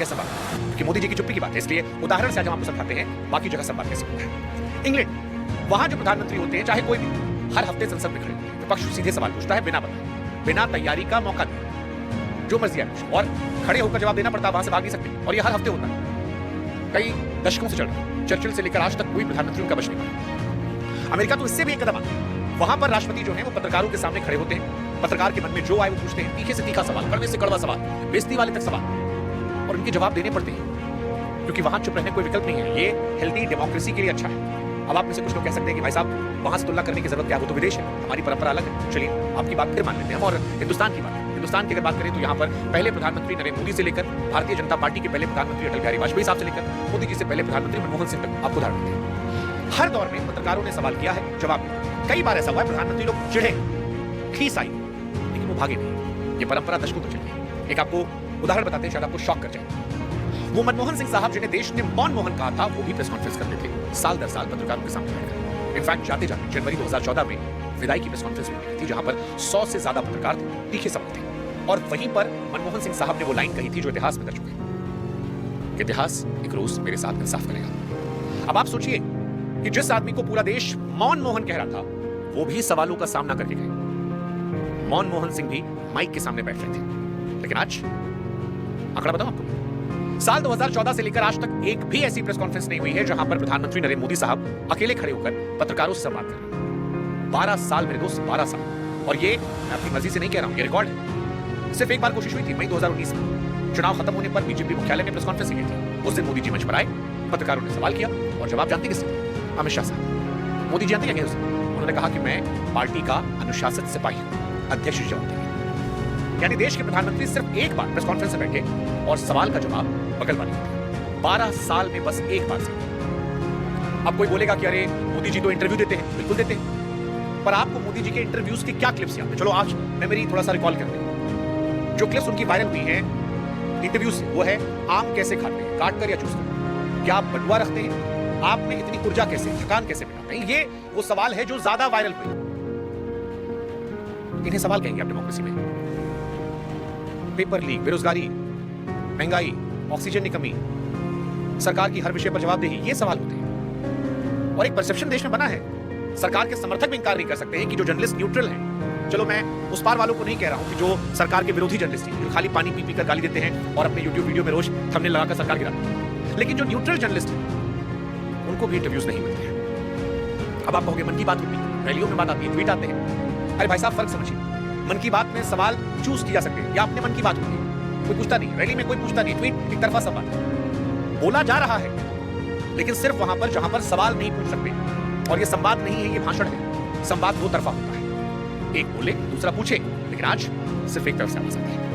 कैसे संवाद होता है, क्योंकि मोदी जी की चुप्पी की बात है, इसलिए उदाहरण से आज हम आपको समझाते हैं बाकी जगह संवाद कैसे होता है। इंग्लैंड, वहां जो प्रधानमंत्री होते हैं, चाहे कोई भी, हर हफ्ते संसद में खड़े होते हैं, विपक्ष सीधे सवाल पूछता है बिना बताए, बिना तैयारी का मौका दिया, जो मर्जी है, और खड़े होकर जवाब देना पड़ता है, वहां से भाग नहीं सकते, और ये हर हफ्ते होता है, कई दशकों से चल रहा है। चर्चिल से लेकर आज तक कोई प्रधानमंत्री उनका बच नहीं पाया। अमेरिका तो इससे भी एक कदम आगे, वहां पर राष्ट्रपति जो है वो पत्रकारों के सामने खड़े होते हैं, पत्रकार के मन में जो आए वो पूछते हैं, तीखे से तीखा सवाल, कड़वे से कड़वा सवाल, बेइज्जती वाले तक सवाल, और उनके जवाब देने पड़ते हैं, क्योंकि वहां चुप रहने कोई विकल्प नहीं है। ये हेल्दी डेमोक्रेसी के लिए अच्छा है। अब आप में से कुछ लोग कह सकते हैं कि भाई साहब वहां से तुलना करने की जरूरत क्या है, वो तो विदेश है, हमारी परंपरा अलग है। चलिए आपकी बात फिर मान लेते हैं और हिंदुस्तान की बात, हिंदुस्तान की अगर बात करें तो यहाँ पर पहले प्रधानमंत्री नरेंद्र मोदी से लेकर भारतीय जनता पार्टी के पहले प्रधानमंत्री अटल बिहारी वाजपेयी साहब से लेकर मोदी जी से पहले प्रधानमंत्री मनमोहन सिंह तक आपको उदाहरण देते हैं। हर दौर में पत्रकारों ने सवाल किया है, जवाब दिया। कई बार ऐसा हुआ है प्रधानमंत्री लोग चिढ़े, खीस आई, लेकिन वो भागे नहीं। ये परंपरा दशकों तक चली है। एक आपको उदाहरण बताते हैं, शायद आपको शॉक कर जाए। वो मनमोहन सिंह साहब जिन्हें देश ने मौन मोहन कहा था, वो भी प्रेस कॉन्फ्रेंस करते थे साल दर साल पत्रकारों के सामने बैठकर। इनफैक्ट जाते जाते जनवरी 2014 में विदाई की प्रेस कॉन्फ्रेंस हुई थी, जहां पर 100 से ज्यादा पत्रकार थे, तीखे सवाल थे, और वहीं पर मनमोहन सिंह साहब ने वो लाइन कही थी जो इतिहास में दर्ज हो गई, इतिहास एक रोज मेरे साथ इंसाफ करेगा। अब आप सोचिए कि जिस आदमी को पूरा देश मौन मोहन कह रहा था, वो भी सवालों का सामना करके गए। मौन मोहन सिंह भी माइक के सामने बैठ रहे थे। लेकिन आज आंकड़ा बताऊं आपको, साल 2014 से लेकर आज तक एक भी ऐसी प्रेस कॉन्फ्रेंस नहीं हुई है जहां पर प्रधानमंत्री नरेंद्र मोदी साहब अकेले खड़े होकर पत्रकारों से संवाद कर रहे हैं। 12 साल मेरे दोस्त, 12 साल। और ये मैं अपनी मर्जी से नहीं कह रहा हूं, ये रिकॉर्ड है। सिर्फ एक बार कोशिश हुई थी मई 2019 में, चुनाव खत्म होने पर बीजेपी मुख्यालय में प्रेस कॉन्फ्रेंस की थी। उस दिन मोदी जी मंच पर आए, पत्रकारों ने सवाल किया और जवाब जानते किससे? अमित शाह साहब। मोदी जी जानते क्या कहे? उन्होंने कहा कि मैं पार्टी का अनुशासित सिपाही हूं, अध्यक्ष जवाब देंगे। यानी देश के प्रधानमंत्री सिर्फ एक बार प्रेस कॉन्फ्रेंस में बैठे और सवाल का जवाब बगल वाली थे। 12 साल में बस एक बार से। अब कोई बोलेगा कि अरे मोदी जी तो इंटरव्यू देते हैं, बिल्कुल देते हैं, पर आपको मोदी जी के इंटरव्यूज की क्या क्लिप्स याद है? चलो आज मेमोरी थोड़ा सा रिकॉल करते हैं। जो क्लिप्स उनकी वायरल हुई हैं इंटरव्यू से, वो है आम कैसे खाते हैं, काट कर या चूस कर, क्या आप बटुआ रखते हैं, आप में इतनी ऊर्जा कैसे, थकान कैसे मिटाते हैं? ये वो सवाल है जो ज्यादा वायरल हुए। इन्हें सवाल कहेंगे आप डेमोक्रेसी में? पेपर लीक, बेरोजगारी, महंगाई, ऑक्सीजन की कमी, सरकार की हर विषय पर जवाबदेही, ये सवाल होते हैं। और एक परसेप्शन देश में बना है, सरकार के समर्थक भी इंकार नहीं कर सकते हैं कि जो जर्नलिस्ट न्यूट्रल हैं, चलो मैं उस पार वालों को नहीं कह रहा हूं कि जो सरकार के विरोधी जर्नलिस्ट हैं, जो खाली पानी पी पी कर गाली देते हैं और अपने यूट्यूब वीडियो में रोज थंबनेल लगाकर सरकार गिराते हैं, लेकिन जो न्यूट्रल जर्नलिस्ट हैं उनको भी इंटरव्यूज नहीं मिलते हैं। अब आप कहोगे मन की बात होती है, रैलियों में बात आती है, ट्वीट आते हैं। अरे भाई साहब फर्क समझिए, मन की बात में सवाल चूज किए जा सकते हैं या अपने मन की बात होती है, कोई पूछता नहीं, रैली में कोई पूछता नहीं, ट्वीट एक तरफा सवाल बोला जा रहा है, लेकिन सिर्फ वहां पर जहां पर सवाल नहीं पूछ सकते। और ये संवाद नहीं है, ये भाषण है। संवाद दो तरफा होता है, एक बोले दूसरा पूछे, लेकिन आज सिर्फ एक तरफ से आवाज आती है।